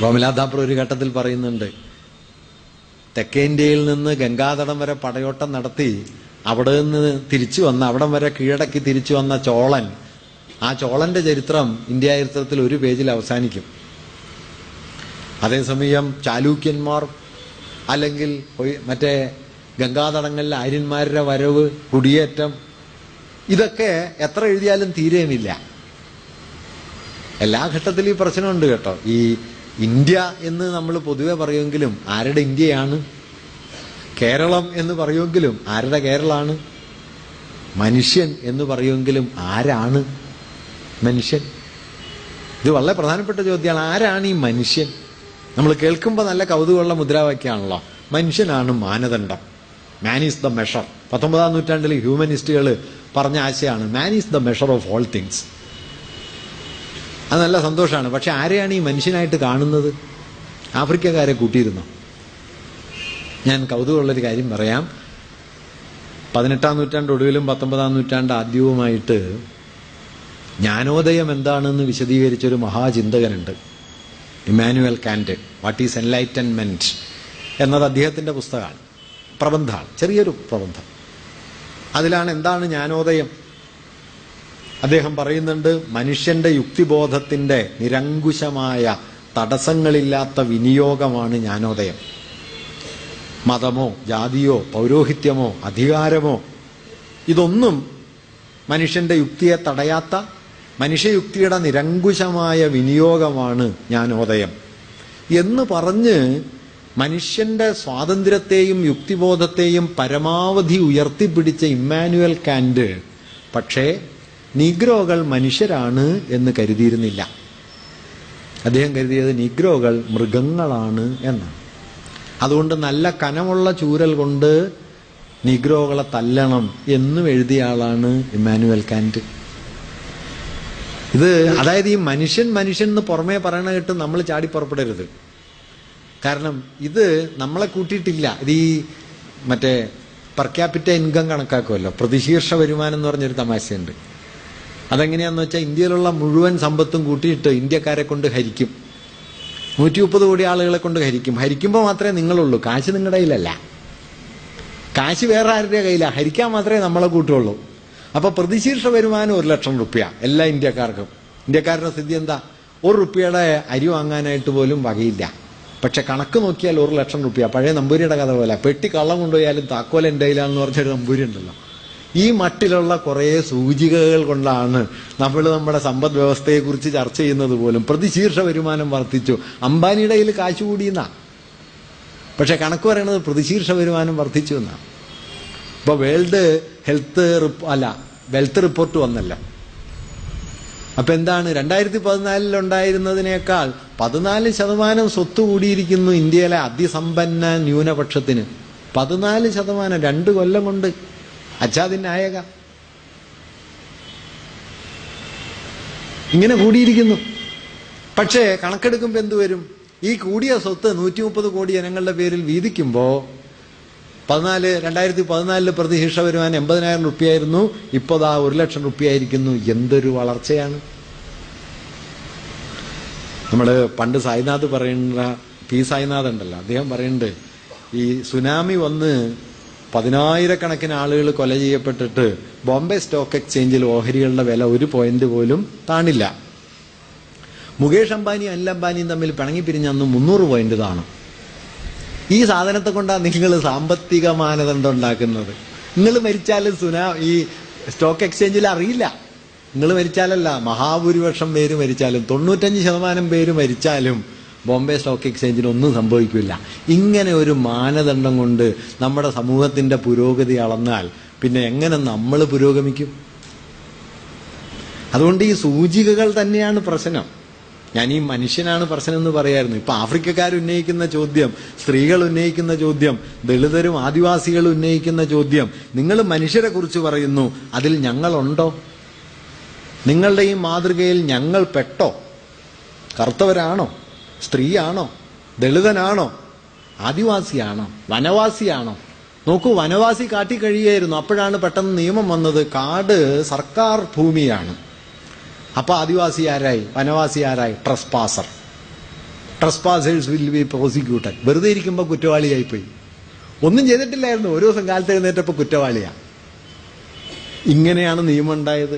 റോമിലാഥാപ്പുറം ഒരു ഘട്ടത്തിൽ പറയുന്നുണ്ട്, തെക്കേ ഇന്ത്യയിൽ നിന്ന് ഗംഗാതടം വരെ പടയോട്ടം നടത്തി അവിടെ നിന്ന് തിരിച്ചു വന്ന, അവിടം വരെ കീഴടക്കി തിരിച്ചു വന്ന ചോളൻ, ആ ചോളന്റെ ചരിത്രം ഇന്ത്യ ചരിത്രത്തിൽ ഒരു പേജിൽ അവസാനിക്കും. അതേസമയം ചാലൂക്യന്മാർ അല്ലെങ്കിൽ മറ്റേ ഗംഗാതടങ്ങളിലെ ആര്യന്മാരുടെ വരവ്, കുടിയേറ്റം, ഇതൊക്കെ എത്ര എഴുതിയാലും തീരെയുമില്ല. എല്ലാ ഘട്ടത്തിലും ഈ പ്രശ്നമുണ്ട് കേട്ടോ. ഈ ഇന്ത്യ എന്ന് നമ്മൾ പൊതുവെ പറയുമെങ്കിലും ആരുടെ ഇന്ത്യയാണ്? കേരളം എന്ന് പറയുമെങ്കിലും ആരുടെ കേരളമാണ്? മനുഷ്യൻ എന്ന് പറയുമെങ്കിലും ആരാണ് മനുഷ്യൻ? ഇത് വളരെ പ്രധാനപ്പെട്ട ചോദ്യമാണ്. ആരാണ് ഈ മനുഷ്യൻ? നമ്മൾ കേൾക്കുമ്പോൾ നല്ല കൗതുകമുള്ള മുദ്രാവാക്യമാണല്ലോ, മനുഷ്യനാണ് മാനദണ്ഡം, മാൻ ഈസ് ദ മെഷർ. 19-ാം നൂറ്റാണ്ടിൽ ഹ്യൂമനിസ്റ്റുകൾ പറഞ്ഞ ആശയമാണ് man is the measure of all things. അത് നല്ല സന്തോഷമാണ്. പക്ഷെ ആരെയാണ് ഈ മനുഷ്യനായിട്ട് കാണുന്നത്? ആഫ്രിക്കക്കാരെ കൂട്ടിയിരുന്നോ? ഞാൻ കൗതുകമുള്ളൊരു കാര്യം പറയാം. 18-ാം നൂറ്റാണ്ട് ഒടുവിലും 19-ാം നൂറ്റാണ്ട് ആദ്യവുമായിട്ട് ജ്ഞാനോദയം എന്താണെന്ന് വിശദീകരിച്ചൊരു മഹാചിന്തകനുണ്ട്, Immanuel Kant. What is enlightenment എന്നത് അദ്ദേഹത്തിന്റെ പുസ്തകമാണ്, പ്രബന്ധമാണ്, ചെറിയൊരു പ്രബന്ധം. അതിലാണ് എന്താണ് ജ്ഞാനോദയം അദ്ദേഹം പറയുന്നുണ്ട്. മനുഷ്യന്റെ യുക്തിബോധത്തിന്റെ നിരങ്കുശമായ തടസ്സങ്ങളില്ലാത്ത വിനിയോഗമാണ് ജ്ഞാനോദയം. മതമോ ജാതിയോ പൗരോഹിത്യമോ അധികാരമോ ഇതൊന്നും മനുഷ്യന്റെ യുക്തിയെ തടയാത്ത മനുഷ്യയുക്തിയുടെ നിരങ്കുശമായ വിനിയോഗമാണ് ജ്ഞാനോദയം എന്ന് പറഞ്ഞ് മനുഷ്യന്റെ സ്വാതന്ത്ര്യത്തെയും യുക്തിബോധത്തെയും പരമാവധി ഉയർത്തിപ്പിടിച്ച ഇമ്മാനുവൽ കാന്റ് പക്ഷേ നീഗ്രോകൾ മനുഷ്യരാണ് എന്ന് കരുതിയിരുന്നില്ല. അദ്ദേഹം കരുതിയത് നീഗ്രോകൾ മൃഗങ്ങളാണ് എന്നാണ്. അതുകൊണ്ട് നല്ല കനമുള്ള ചൂരൽ കൊണ്ട് നീഗ്രോകളെ തല്ലണം എന്നും എഴുതിയ ആളാണ് ഇമ്മാനുവൽ കാന്റ്. ഇത് അതായത് ഈ മനുഷ്യൻ മനുഷ്യൻ എന്ന് പുറമേ പറയണ കേട്ട് നമ്മൾ ചാടി പുറപ്പെടരുത്. കാരണം ഇത് നമ്മളെ കൂട്ടിയിട്ടില്ല. ഇത് ഈ മറ്റേ പെർ ക്യാപിറ്റ ഇൻകം കണക്കാക്കുമല്ലോ, പ്രതിശീർഷ വരുമാനം എന്ന് പറഞ്ഞൊരു തമാശയുണ്ട്. അതെങ്ങനെയാന്ന് വെച്ചാൽ ഇന്ത്യയിലുള്ള മുഴുവൻ സമ്പത്തും കൂട്ടിയിട്ട് ഇന്ത്യക്കാരെ കൊണ്ട് ഹരിക്കും. 130 കോടി ആളുകളെ കൊണ്ട് ഹരിക്കും. ഹരിക്കുമ്പോൾ മാത്രമേ നിങ്ങളുള്ളൂ, കാശ് നിങ്ങളുടെ കയ്യിലല്ല. കാശ് വേറെ ആരുടെ കയ്യിലാണ്, ഹരിക്കാൻ മാത്രമേ നമ്മളെ കൂട്ടുള്ളൂ. അപ്പൊ പ്രതിശീർഷ വരുമാനം 1 ലക്ഷം റുപ്യ എല്ലാ ഇന്ത്യക്കാർക്കും. ഇന്ത്യക്കാരുടെ സ്ഥിതി എന്താ? 1 റുപ്യയുടെ അരി വാങ്ങാനായിട്ട് പോലും വകയില്ല. പക്ഷെ കണക്ക് നോക്കിയാൽ 1 ലക്ഷം റുപ്യ. പഴയ നമ്പൂരിയുടെ കഥ പോലെ പെട്ടി കള്ളം കൊണ്ടുപോയാലും താക്കോൽ എൻ്റെ കയ്യിലാണെന്ന് പറഞ്ഞൊരു നമ്പൂരി ഉണ്ടല്ലോ. ഈ മട്ടിലുള്ള കുറേ സൂചികകൾ കൊണ്ടാണ് നമ്മൾ നമ്മുടെ സമ്പദ് വ്യവസ്ഥയെക്കുറിച്ച് ചർച്ച ചെയ്യുന്നത് പോലും. പ്രതിശീർഷ വരുമാനം വർദ്ധിച്ചു, അംബാനിയുടെ കയ്യിൽ കാശ് കൂടിയെന്നാ. പക്ഷെ കണക്ക് പറയണത് പ്രതിശീർഷ വരുമാനം വർദ്ധിച്ചു എന്നാണ്. ഇപ്പൊ വേൾഡ് വെൽത്ത് റിപ്പോർട്ട് വന്നല്ലോ. അപ്പൊ എന്താണ്? 2014 ഉണ്ടായിരുന്നതിനേക്കാൾ 14% സ്വത്ത് കൂടിയിരിക്കുന്നു ഇന്ത്യയിലെ അതിസമ്പന്ന ന്യൂനപക്ഷത്തിന്. 14%, 2 കൊല്ലം കൊണ്ട്. അച്ഛാദിനായക ഇങ്ങനെ കൂടിയിരിക്കുന്നു. പക്ഷേ കണക്കെടുക്കുമ്പോൾ എന്തുവരും? ഈ കൂടിയ സ്വത്ത് 130 കോടി ജനങ്ങളുടെ പേരിൽ വീതിക്കുമ്പോ 2014 പ്രതിശീർഷ വരുമാനം 80,000 റുപ്യായിരുന്നു. ഇപ്പൊ 1 ലക്ഷം റുപ്യായിരിക്കുന്നു. എന്തൊരു വളർച്ചയാണ്! നമ്മള് പണ്ട് സായിനാഥ് പറയുന്ന പി സായിനാഥ് ഉണ്ടല്ലോ, അദ്ദേഹം പറയുന്നുണ്ട്, ഈ സുനാമി വന്ന് 10,000-കണക്കിന് ആളുകൾ കൊല ചെയ്യപ്പെട്ടിട്ട് ബോംബെ സ്റ്റോക്ക് എക്സ്ചേഞ്ചിൽ ഓഹരികളുടെ വില 1 പോയിന്റ് പോലും താണില്ല. മുകേഷ് അംബാനിയും അനിൽ അംബാനിയും തമ്മിൽ പിണങ്ങിപ്പിരിഞ്ഞ അന്ന് 300 പോയിന്റ് താണു. ഈ സാധനത്തെ കൊണ്ടാണ് നിങ്ങൾ സാമ്പത്തിക മാനദണ്ഡം ഉണ്ടാക്കുന്നത്. നിങ്ങൾ മരിച്ചാലും ഈ സ്റ്റോക്ക് എക്സ്ചേഞ്ചിൽ അറിയില്ല. നിങ്ങൾ മരിച്ചാലല്ല, മഹാഭൂരിപക്ഷം പേര് മരിച്ചാലും 95% പേര് മരിച്ചാലും ബോംബെ സ്റ്റോക്ക് എക്സ്ചേഞ്ചിന് ഒന്നും സംഭവിക്കില്ല. ഇങ്ങനെ ഒരു മാനദണ്ഡം കൊണ്ട് നമ്മുടെ സമൂഹത്തിന്റെ പുരോഗതി അളന്നാൽ പിന്നെ എങ്ങനെ നമ്മൾ പുരോഗമിക്കും? അതുകൊണ്ട് ഈ സൂചികകൾ തന്നെയാണ് പ്രശ്നം. ഞാൻ ഈ മനുഷ്യനാണ് പ്രശ്നം എന്ന് പറയായിരുന്നു. ഇപ്പൊ ആഫ്രിക്കക്കാർ ഉന്നയിക്കുന്ന ചോദ്യം, സ്ത്രീകൾ ഉന്നയിക്കുന്ന ചോദ്യം, ദളിതരും ആദിവാസികളും ഉന്നയിക്കുന്ന ചോദ്യം, നിങ്ങൾ മനുഷ്യരെ കുറിച്ച് പറയുന്നു, അതിൽ ഞങ്ങളുണ്ടോ? നിങ്ങളുടെ ഈ മാതൃകയിൽ ഞങ്ങൾ പെട്ടോ? കറുത്തവരാണോ? സ്ത്രീയാണോ? ദളിതനാണോ? ആദിവാസിയാണോ? വനവാസിയാണോ? നോക്കൂ, വനവാസി കാട്ടി കഴിയായിരുന്നു. അപ്പോഴാണ് പെട്ടെന്ന് നിയമം വന്നത്, കാട് സർക്കാർ ഭൂമിയാണ്. അപ്പൊ ആദിവാസി ആരായി? വനവാസി ആരായി? Trespasser. Trespassers will be prosecuted. വെറുതെ ഇരിക്കുമ്പോൾ കുറ്റവാളിയായിപ്പോയി. ഒന്നും ചെയ്തിട്ടില്ലായിരുന്നു, ഒരു ദിവസം കാലത്ത് എഴുന്നേറ്റപ്പോൾ കുറ്റവാളിയാ. ഇങ്ങനെയാണ് നിയമം ഉണ്ടായത്,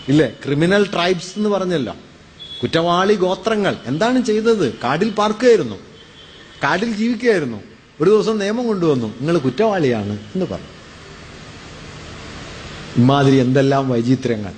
ഇല്ലേ? ക്രിമിനൽ ട്രൈബ്സ് എന്ന് പറഞ്ഞല്ലോ, കുറ്റവാളി ഗോത്രങ്ങൾ. എന്താണ് ചെയ്തത്? കാടിൽ പാർക്കുകയായിരുന്നു, കാടിൽ ജീവിക്കുകയായിരുന്നു. ഒരു ദിവസം നിയമം കൊണ്ടുവന്നു, നിങ്ങൾ കുറ്റവാളിയാണ് എന്ന് പറഞ്ഞു. ഇമാതിരി എന്തെല്ലാം വൈചിത്ര്യങ്ങൾ.